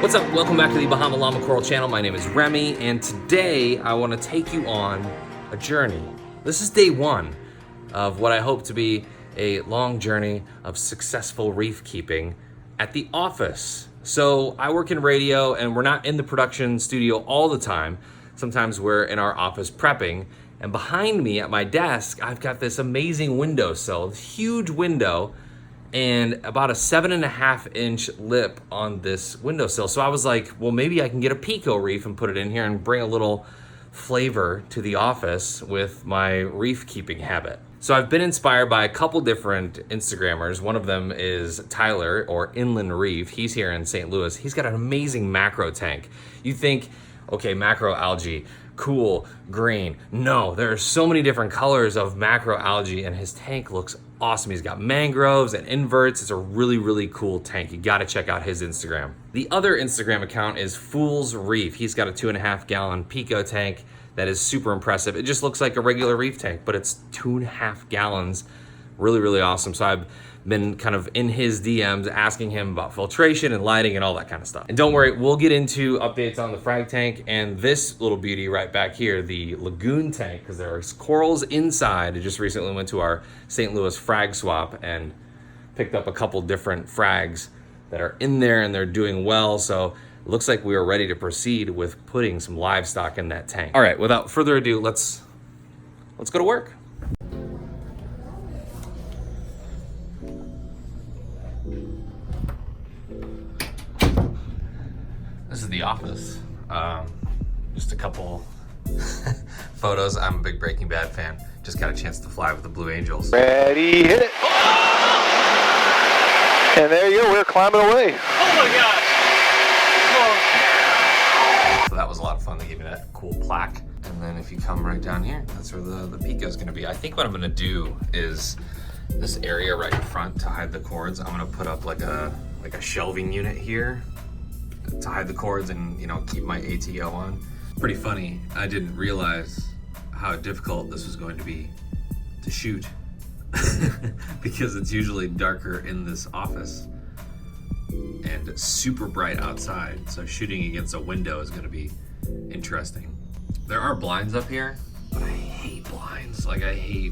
What's up? Welcome back to the Bahama Llama Coral channel. My name is Remy, and today I want to take you on a journey. This is day one of what I hope to be a long journey of successful reef keeping at the office. So I work in radio, and we're not in the production studio all the time. Sometimes we're in our office prepping, and behind me at my desk, I've got this amazing windowsill, huge window, and about a 7.5 inch lip on this windowsill. So I was like, well, maybe I can get a Pico Reef and put it in here and bring a little flavor to the office with my reef keeping habit. So I've been inspired by a couple different Instagrammers. One of them is Tyler, or Inland Reef. He's here in St. Louis. He's got an amazing macro tank. You think, okay, macro algae, cool, green. No, there are so many different colors of macro algae, and his tank looks awesome. He's got mangroves and inverts. It's a really, really cool tank. You gotta check out his Instagram. The other Instagram account is Fool's Reef. He's got a 2.5 gallon Pico tank that is super impressive. It just looks like a regular reef tank, but it's 2.5 gallons. Really, really awesome. So I've been kind of in his DMs asking him about filtration and lighting and all that kind of stuff. And don't worry, we'll get into updates on the frag tank and this little beauty right back here, the lagoon tank, because there's corals inside. I just recently went to our St. Louis frag swap and picked up a couple different frags that are in there, and they're doing well. So it looks like we are ready to proceed with putting some livestock in that tank. All right, without further ado, let's go to work. This is the office. Just a couple photos. I'm a big Breaking Bad fan. Just got a chance to fly with the Blue Angels. Ready, hit it. And there you go, we're climbing away. Oh my gosh. So that was a lot of fun. They gave me that cool plaque. And then if you come right down here, that's where the Pico is gonna be. I think what I'm gonna do is this area right in front to hide the cords. I'm gonna put up like a shelving unit here to hide the cords and, you know, keep my ATO on. Pretty funny, I didn't realize how difficult this was going to be to shoot because it's usually darker in this office and super bright outside. So shooting against a window is gonna be interesting. There are blinds up here, but I hate blinds. Like, I hate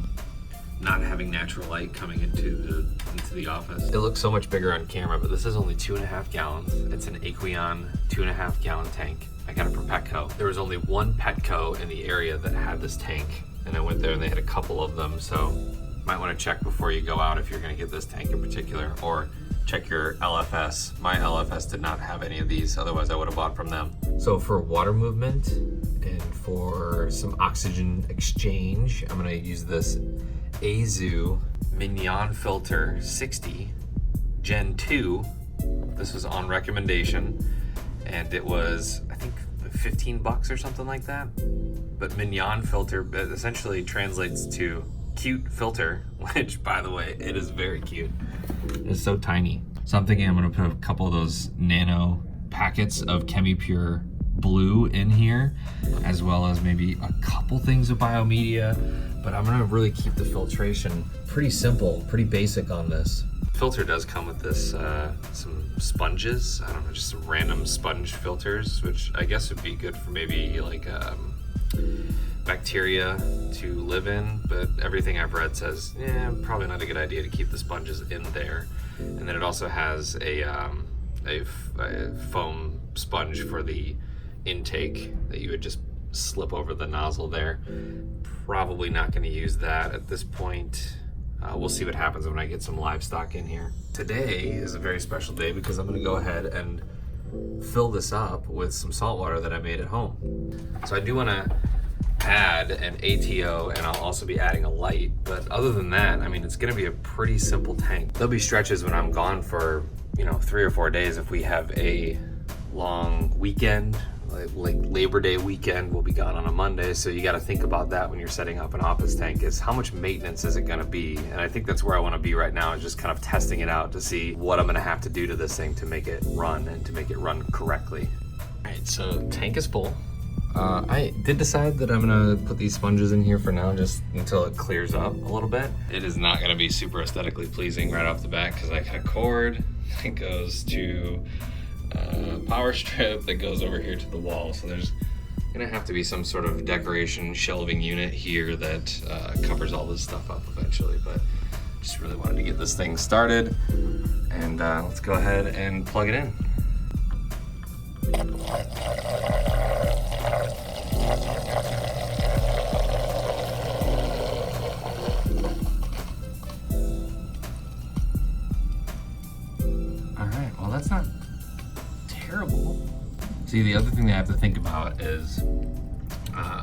not having natural light coming into the office. It looks so much bigger on camera, but this is only 2.5 gallons. It's an Aqueon 2.5 gallon tank. I got it from Petco. There was only one Petco in the area that had this tank, and I went there and they had a couple of them, so you might want to check before you go out if you're gonna get this tank in particular, or check your LFS. My LFS did not have any of these, otherwise I would have bought from them. So for water movement and for some oxygen exchange, I'm gonna use this Azu Mignon Filter 60 Gen 2. This was on recommendation, and it was, I think, 15 bucks or something like that. But Mignon Filter essentially translates to cute filter, which, by the way, it is very cute. It's so tiny. So I'm thinking I'm gonna put a couple of those Nano packets of ChemiPure Blue in here, as well as maybe a couple things of biomedia, but I'm gonna really keep the filtration pretty simple, pretty basic on this. Filter does come with this, some sponges. I don't know, just some random sponge filters, which I guess would be good for maybe like bacteria to live in, but everything I've read says, yeah, probably not a good idea to keep the sponges in there. And then it also has a foam sponge for the intake that you would just slip over the nozzle there. Probably not going to use that at this point. We'll see what happens when I get some livestock in here. Today is a very special day because I'm going to go ahead and fill this up with some salt water that I made at home. So I do want to add an ATO, and I'll also be adding a light, but other than that, I mean, it's going to be a pretty simple tank. There'll be stretches when I'm gone for, you know, 3 or 4 days if we have a long weekend, like Labor Day weekend. We'll be gone on a Monday, so you got to think about that when you're setting up an office tank, is how much maintenance is it going to be. And I think that's where I want to be right now, is just kind of testing it out to see what I'm going to have to do to this thing to make it run and to make it run correctly. All right, so tank is full. I did decide that I'm gonna put these sponges in here for now, just until it clears up a little bit. It is not gonna be super aesthetically pleasing right off the bat because I got a cord that goes to power strip that goes over here to the wall. So there's gonna have to be some sort of decoration shelving unit here that covers all this stuff up eventually. But just really wanted to get this thing started, and let's go ahead and plug it in. All right, well that's not terrible. See, the other thing that I have to think about is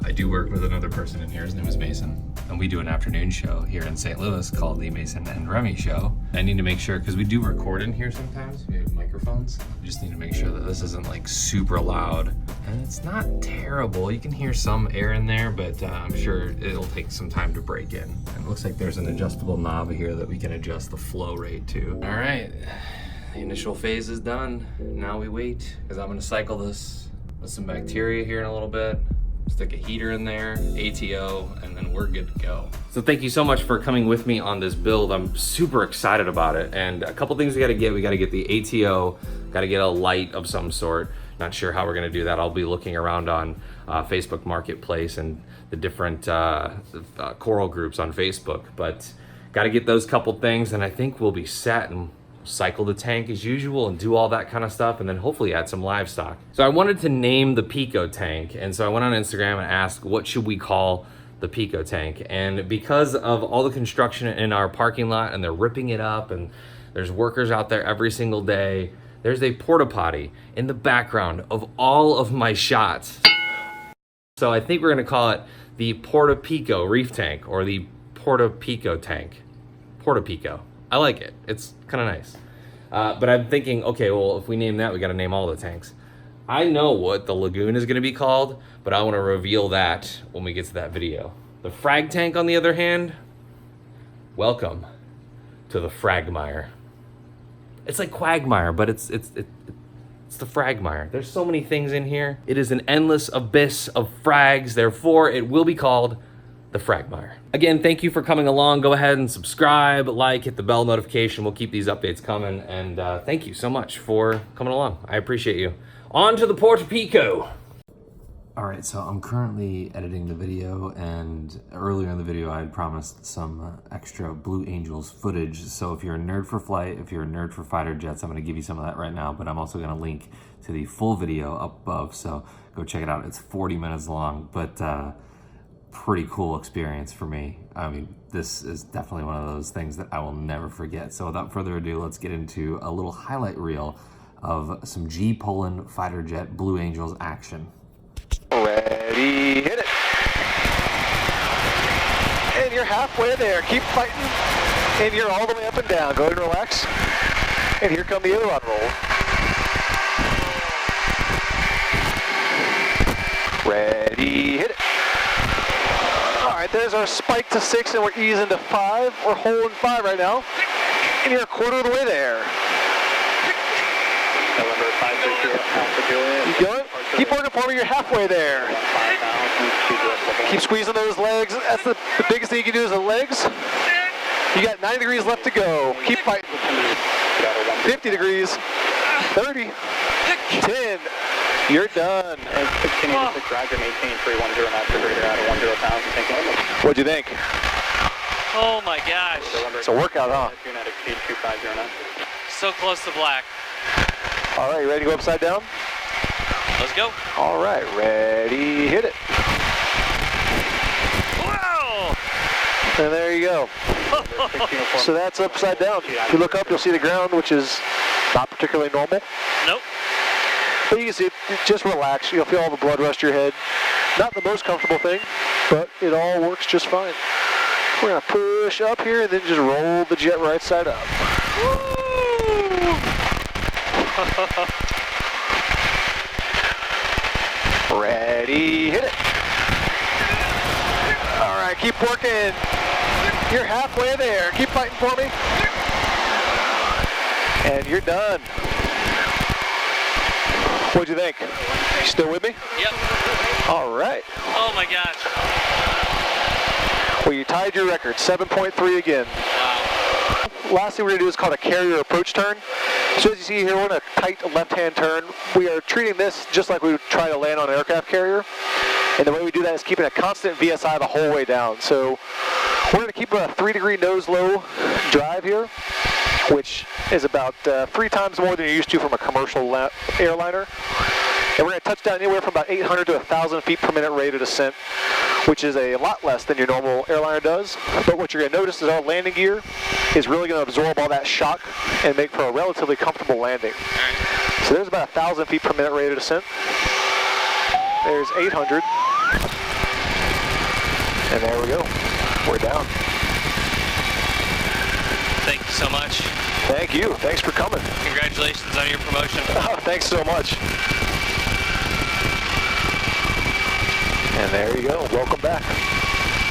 I do work with another person in here. His name is Mason, and we do an afternoon show here in St. Louis called the Mason and Remy Show. I need to make sure, because we do record in here sometimes, we have microphones. I just need to make sure that this isn't like super loud. And it's not terrible. You can hear some air in there, but I'm sure it'll take some time to break in. And it looks like there's an adjustable knob here that we can adjust the flow rate to. All right, the initial phase is done. Now we wait, because I'm gonna cycle this with some bacteria here in a little bit. Stick a heater in there, ATO, and then we're good to go. So thank you so much for coming with me on this build. I'm super excited about it. And a couple things we gotta get. We gotta get the ATO, gotta get a light of some sort. Not sure how we're gonna do that. I'll be looking around on Facebook Marketplace and the different coral groups on Facebook. But gotta get those couple things, and I think we'll be set and cycle the tank as usual and do all that kind of stuff, and then hopefully add some livestock. So I wanted to name the Pico tank, and so I went on Instagram and asked, what should we call the Pico tank? And because of all the construction in our parking lot, and they're ripping it up, and there's workers out there every single day, there's a porta potty in the background of all of my shots. So I think we're gonna call it the Porta Pico Reef Tank, or the Porta Pico tank. Porta Pico. I like it. It's kind of nice. But I'm thinking, okay, well, if we name that, we got to name all the tanks. I know what the lagoon is going to be called, but I want to reveal that when we get to that video. The frag tank, on the other hand, welcome to the Fragmire. It's like Quagmire, but it's the Fragmire. There's so many things in here. It is an endless abyss of frags. Therefore, it will be called the Fragmire. Again, thank you for coming along. Go ahead and subscribe, like, hit the bell notification. We'll keep these updates coming. And thank you so much for coming along. I appreciate you. On to the Porta Pico. All right, so I'm currently editing the video, and earlier in the video I had promised some extra Blue Angels footage. So if you're a nerd for flight, if you're a nerd for fighter jets, I'm gonna give you some of that right now, but I'm also gonna link to the full video up above, so go check it out. It's 40 minutes long, but pretty cool experience for me. I mean, this is definitely one of those things that I will never forget. So without further ado, let's get into a little highlight reel of some G Poland fighter jet Blue Angels action. Ready, hit it. And you're halfway there. Keep fighting. And you're all the way up and down. Go ahead and relax. And here come the aileron roll. Ready, hit it. All right, there's our spike to 6, and we're easing to 5. We're holding 5 right now. And you're a quarter of the way there. You going? Keep working for me, you're halfway there. Keep squeezing those legs. That's the biggest thing you can do is the legs. You got 90 degrees left to go. Keep fighting. 50 degrees. 30. 10. You're done. And 1686 Roger, maintain 310 knots per greater out of 10,000. What'd you think? Oh my gosh. It's a workout, huh? Do not exceed 250 knots. So close to black. All right, you ready to go upside down? Let's go. All right, ready, hit it. Wow! And there you go. So that's upside down. If you look up, you'll see the ground, which is not particularly normal. Nope. But you can see, just relax. You'll feel all the blood rush to your head. Not the most comfortable thing, but it all works just fine. We're gonna push up here and then just roll the jet right side up. Ready, hit it. All right, keep working. You're halfway there. Keep fighting for me. And you're done. What'd you think? You still with me? Yep. All right. Oh my gosh. Well, you tied your record, 7.3 again. Wow. Last thing we're gonna do is called a carrier approach turn. So as you see here, we're in a tight left-hand turn. We are treating this just like we would try to land on an aircraft carrier. And the way we do that is keeping a constant VSI the whole way down. So we're going to keep a 3-degree nose low drive here, which is about 3 times more than you're used to from a commercial airliner. And we're going to touch down anywhere from about 800 to 1,000 feet per minute rate of descent, which is a lot less than your normal airliner does. But what you're going to notice is our landing gear is really going to absorb all that shock and make for a relatively comfortable landing. So there's about 1,000 feet per minute rate of descent. There's 800. And there we go. We're down. Thank you so much. Thank you. Thanks for coming. Congratulations on your promotion. Oh, thanks so much. And there you go. Welcome back.